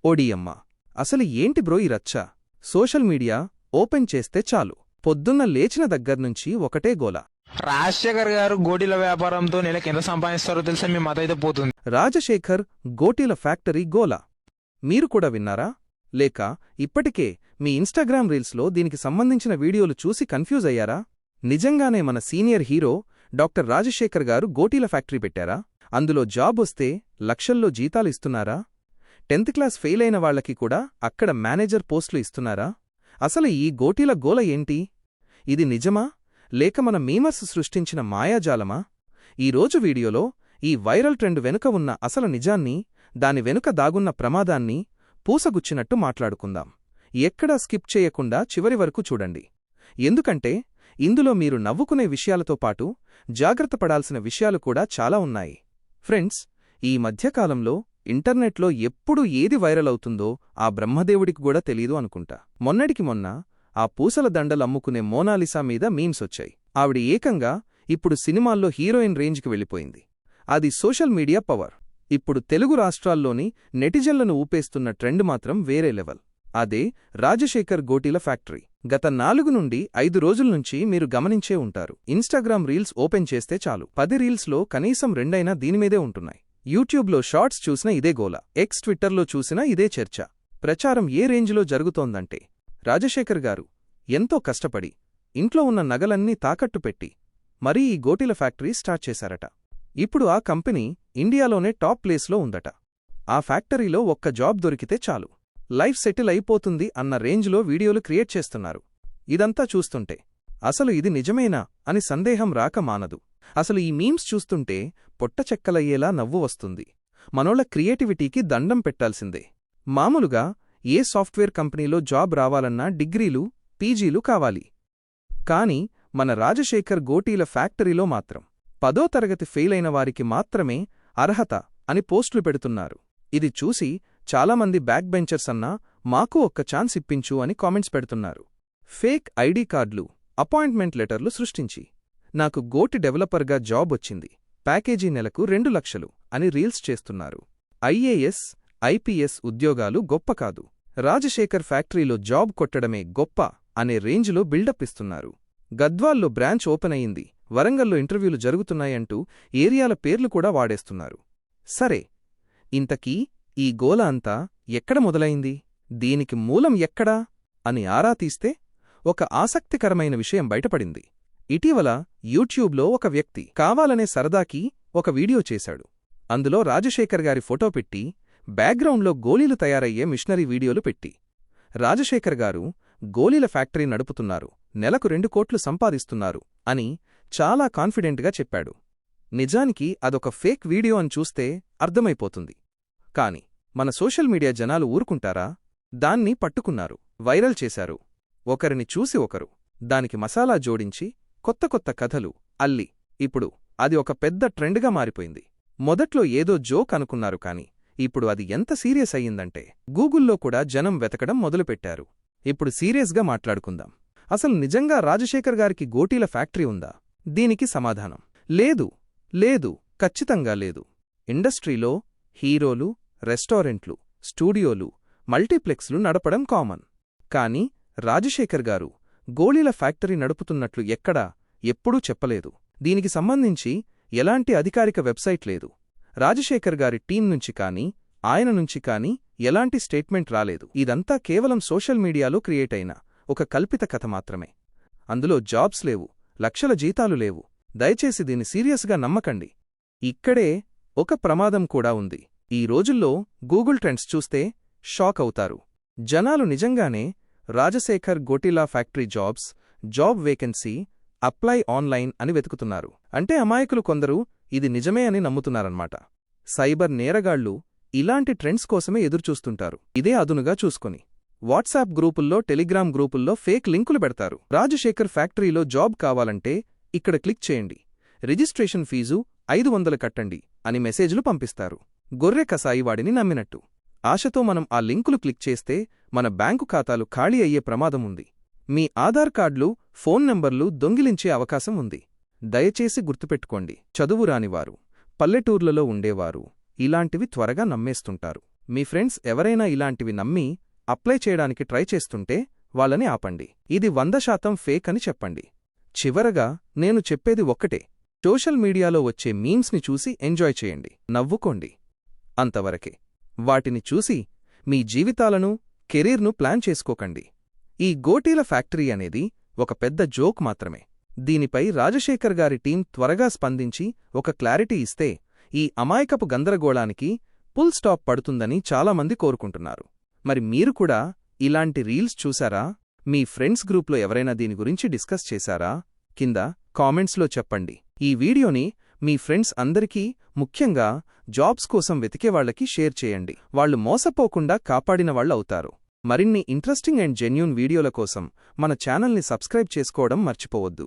ఓడియమ్మ, అసలు ఏంటి బ్రో ఈ రచ్చ? సోషల్ మీడియా ఓపెన్ చేస్తే చాలు, పొద్దున్న లేచిన దగ్గర్నుంచి ఒకటే గోల. రాజశేఖర్ గారు గోటీల వ్యాపారంతో నెలకి ఎంత సంపాదిస్తారో తెలుసా? మీ మతైతే పోతుంది. రాజశేఖర్ గోటీల ఫ్యాక్టరీ గోల మీరు కూడా విన్నారా? లేక ఇప్పటికే మీ ఇన్స్టాగ్రామ్ రీల్స్లో దీనికి సంబంధించిన వీడియోలు చూసి కన్ఫ్యూజ్ అయ్యారా? నిజంగానే మన సీనియర్ హీరో డాక్టర్ రాజశేఖర్ గారు గోటీల ఫ్యాక్టరీ పెట్టారా? అందులో జాబ్ వస్తే లక్షల్లో జీతాలు ఇస్తున్నారా? 10th క్లాస్ ఫెయిల్ అయిన వాళ్లకి కూడా అక్కడ మేనేజర్ పోస్టులు ఇస్తున్నారా? అసలు ఈ గోటీల గోల ఏంటి? ఇది నిజమా లేక మన మీమర్స్ సృష్టించిన మాయాజాలమా? ఈరోజు వీడియోలో ఈ వైరల్ ట్రెండ్ వెనుక ఉన్న అసలు నిజాన్ని, దాని వెనుక దాగున్న ప్రమాదాన్ని పూసగుచ్చినట్టు మాట్లాడుకుందాం. ఎక్కడా స్కిప్ చేయకుండా చివరి వరకు చూడండి. ఎందుకంటే ఇందులో మీరు నవ్వుకునే విషయాలతో పాటు జాగ్రత్త పడాల్సిన విషయాలు కూడా చాలా ఉన్నాయి. ఫ్రెండ్స్, ఈ మధ్యకాలంలో ఇంటర్నెట్లో ఎప్పుడు ఏది వైరల్ అవుతుందో ఆ బ్రహ్మదేవుడికి కూడా తెలీదు అనుకుంటా. మొన్నటికి మొన్న ఆ పూసల దండలు అమ్ముకునే మోనాలిసా మీద మీమ్స్ వచ్చాయి. ఆవిడ ఏకంగా ఇప్పుడు సినిమాల్లో హీరోయిన్ రేంజ్కి వెళ్ళిపోయింది. అది సోషల్ మీడియా పవర్. ఇప్పుడు తెలుగు రాష్ట్రాల్లోని నెటిజన్లను ఊపేస్తున్న ట్రెండ్ మాత్రం వేరే లెవెల్. అదే రాజశేఖర్ గోటీల ఫ్యాక్టరీ. గత 4 నుండి 5 రోజుల నుంచి మీరు గమనించే ఉంటారు. ఇన్స్టాగ్రామ్ రీల్స్ ఓపెన్ చేస్తే చాలు 10 రీల్స్లో కనీసం 2 అయినా దీనిమీదే ఉంటున్నాయి. యూట్యూబ్లో షార్ట్స్ చూసినా ఇదే గోల, ఎక్స్ ట్విట్టర్లో చూసినా ఇదే చర్చ. ప్రచారం ఏ రేంజ్లో జరుగుతోందంటే, రాజశేఖర్ గారు ఎంతో కష్టపడి ఇంట్లో ఉన్న నగలన్నీ తాకట్టు పెట్టి మరీ ఈ గోటీల ఫ్యాక్టరీ స్టార్ట్ చేశారట. ఇప్పుడు ఆ కంపెనీ ఇండియాలోనే టాప్ ప్లేస్లో ఉందట. ఆ ఫ్యాక్టరీలో ఒక్క జాబ్ దొరికితే చాలు, లైఫ్ సెటిల్ అయిపోతుంది అన్న రేంజ్లో వీడియోలు క్రియేట్ చేస్తున్నారు. ఇదంతా చూస్తుంటే అసలు ఇది నిజమేనా అని సందేహం రాక మానదు. అసలు ఈ మీమ్స్ చూస్తుంటే పొట్టచెక్కలయ్యేలా నవ్వు వస్తుంది. మనోళ్ల క్రియేటివిటీకి దండం పెట్టాల్సిందే. మామూలుగా ఏ సాఫ్ట్వేర్ కంపెనీలో జాబ్ రావాలన్నా డిగ్రీలు, పీజీలు కావాలి. కాని మన రాజశేఖర్ గోటీల ఫ్యాక్టరీలో మాత్రం 10వ తరగతి ఫెయిల్ అయిన వారికి మాత్రమే అర్హత అని పోస్టులు పెడుతున్నారు. ఇది చూసి చాలామంది బ్యాక్ బెంచర్స్ అన్నా మాకు ఒక్క ఛాన్స్ ఇప్పించు అని కామెంట్స్ పెడుతున్నారు. ఫేక్ ఐడీ కార్డులు, అపాయింట్మెంట్ లెటర్లు సృష్టించి నాకు గోటి డెవలపర్గా జాబ్ వచ్చింది, ప్యాకేజీ నెలకు 2 లక్షలు అని రీల్స్ చేస్తున్నారు. ఐఏఎస్, ఐపీఎస్ ఉద్యోగాలు గొప్ప కాదు, రాజశేఖర్ ఫ్యాక్టరీలో జాబ్ కొట్టడమే గొప్ప అనే రేంజ్లో బిల్డప్ ఇస్తున్నారు. గద్వాల్లో బ్రాంచ్ ఓపెన్ అయింది, వరంగల్లో ఇంటర్వ్యూలు జరుగుతున్నాయంటూ ఏరియాల పేర్లు కూడా వాడేస్తున్నారు. సరే, ఇంతకీ ఈ గోల అంతా ఎక్కడ మొదలైంది? దీనికి మూలం ఎక్కడా అని ఆరా తీస్తే ఒక ఆసక్తికరమైన విషయం బయటపడింది. ఇటీవల యూట్యూబ్లో ఒక వ్యక్తి కావాలనే సరదాకి ఒక వీడియో చేశాడు. అందులో రాజశేఖర్ గారి ఫోటో పెట్టి బ్యాక్గ్రౌండ్లో గోళీలు తయారయ్యే మిషనరీ వీడియోలు పెట్టి, రాజశేఖర్ గారు గోళీల ఫ్యాక్టరీ నడుపుతున్నారు, నెలకు 2 కోట్లు సంపాదిస్తున్నారు అని చాలా కాన్ఫిడెంట్గా చెప్పాడు. నిజానికి అదొక ఫేక్ వీడియో అని చూస్తే అర్థమైపోతుంది. కాని మన సోషల్ మీడియా జనాలు ఊరుకుంటారా? దాన్ని పట్టుకున్నారు, వైరల్ చేశారు. ఒకరిని చూసి ఒకరు దానికి మసాలా జోడించి కొత్త కొత్త కథలు అల్లి ఇప్పుడు అది ఒక పెద్ద ట్రెండ్గా మారిపోయింది. మొదట్లో ఏదో జోక్ అనుకున్నారు, కాని ఇప్పుడు అది ఎంత సీరియస్ అయ్యిందంటే గూగుల్లో కూడా జనం వెతకడం మొదలుపెట్టారు. ఇప్పుడు సీరియస్గా మాట్లాడుకుందాం. అసలు నిజంగా రాజశేఖర్ గారికి గోటీల ఫ్యాక్టరీ ఉందా? దీనికి సమాధానం లేదు, లేదు, ఖచ్చితంగా లేదు. ఇండస్ట్రీలో హీరోలు, రెస్టారెంట్లు, స్టూడియోలు, మల్టీప్లెక్స్లు నడపడం కామన్. కాని రాజశేఖర్ గారు గోళీల ఫ్యాక్టరీ నడుపుతున్నట్లు ఎక్కడా ఎప్పుడూ చెప్పలేదు. దీనికి సంబంధించి ఎలాంటి అధికారిక వెబ్సైట్ లేదు. రాజశేఖర్ గారి టీం నుంచి కానీ ఆయన నుంచి కానీ ఎలాంటి స్టేట్మెంట్ రాలేదు. ఇదంతా కేవలం సోషల్ మీడియాలో క్రియేట్ అయిన ఒక కల్పిత కథ మాత్రమే. అందులో జాబ్స్ లేవు, లక్షల జీతాలు లేవు. దయచేసి దీన్ని సీరియస్గా నమ్మకండి. ఇక్కడే ఒక ప్రమాదం కూడా ఉంది. ఈ రోజుల్లో గూగుల్ ట్రెండ్స్ చూస్తే షాక్ అవుతారు. జనాలు నిజంగానే రాజశేఖర్ గోటీలా factory job vacancy, apply online అని వెతుకుతున్నారు. అంటే అమాయకులు కొందరు ఇది నిజమే అని నమ్ముతున్నారన్నమాట. సైబర్ నేరగాళ్లు ఇలాంటి ట్రెండ్స్ కోసమే ఎదురుచూస్తుంటారు. ఇదే అదునుగా చూసుకుని వాట్సాప్ గ్రూపుల్లో, టెలిగ్రామ్ గ్రూపుల్లో ఫేక్ లింకులు పెడతారు. రాజశేఖర్ ఫ్యాక్టరీలో జాబ్ కావాలంటే ఇక్కడ క్లిక్ చేయండి, రిజిస్ట్రేషన్ ఫీజు 500 కట్టండి అని మెసేజ్లు పంపిస్తారు. గొర్రె కసాయి వాడిని నమ్మినట్టు. ఆశతో మనం ఆ లింకులు క్లిక్ చేస్తే మన బ్యాంకు ఖాతాలు ఖాళీ అయ్యే ప్రమాదం ఉంది. మీ ఆధార్ కార్డులు, ఫోన్ నంబర్లు దొంగిలించే అవకాశం ఉంది. దయచేసి గుర్తుపెట్టుకోండి, చదువురానివారు, పల్లెటూర్లలో ఉండేవారు ఇలాంటివి త్వరగా నమ్మేస్తుంటారు. మీ ఫ్రెండ్స్ ఎవరైనా ఇలాంటివి నమ్మి అప్లై చేయడానికి ట్రై చేస్తుంటే వాళ్ళని ఆపండి. ఇది 100% ఫేక్ అని చెప్పండి. చివరగా నేను చెప్పేది ఒక్కటే, సోషల్ మీడియాలో వచ్చే మీమ్స్ని చూసి ఎంజాయ్ చేయండి, నవ్వుకోండి. అంతవరకే. వాటిని చూసి మీ జీవితాలను, కెరీర్ను ప్లాన్ చేసుకోకండి. ఈ గోటీల ఫ్యాక్టరీ అనేది ఒక పెద్ద జోక్ మాత్రమే. దీనిపై రాజశేఖర్ గారి టీం త్వరగా స్పందించి ఒక క్లారిటీ ఇస్తే ఈ అమాయకపు గందరగోళానికి ఫుల్ స్టాప్ పడుతుందని చాలామంది కోరుకుంటున్నారు. మరి మీరు కూడా ఇలాంటి రీల్స్ చూసారా? మీ ఫ్రెండ్స్ గ్రూప్లో ఎవరైనా దీని గురించి డిస్కస్ చేశారా? కింద కామెంట్స్లో చెప్పండి. ఈ వీడియోని మీ ఫ్రెండ్స్ అందరికీ, ముఖ్యంగా జాబ్స్ కోసం వెతికేవాళ్లకి షేర్ చేయండి. వాళ్లు మోసపోకుండా కాపాడిన వాళ్ళవుతారు. మరిన్ని ఇంట్రెస్టింగ్ అండ్ జెన్యూన్ వీడియోల కోసం మన ఛానల్ని సబ్స్క్రైబ్ చేసుకోవడం మర్చిపోవద్దు.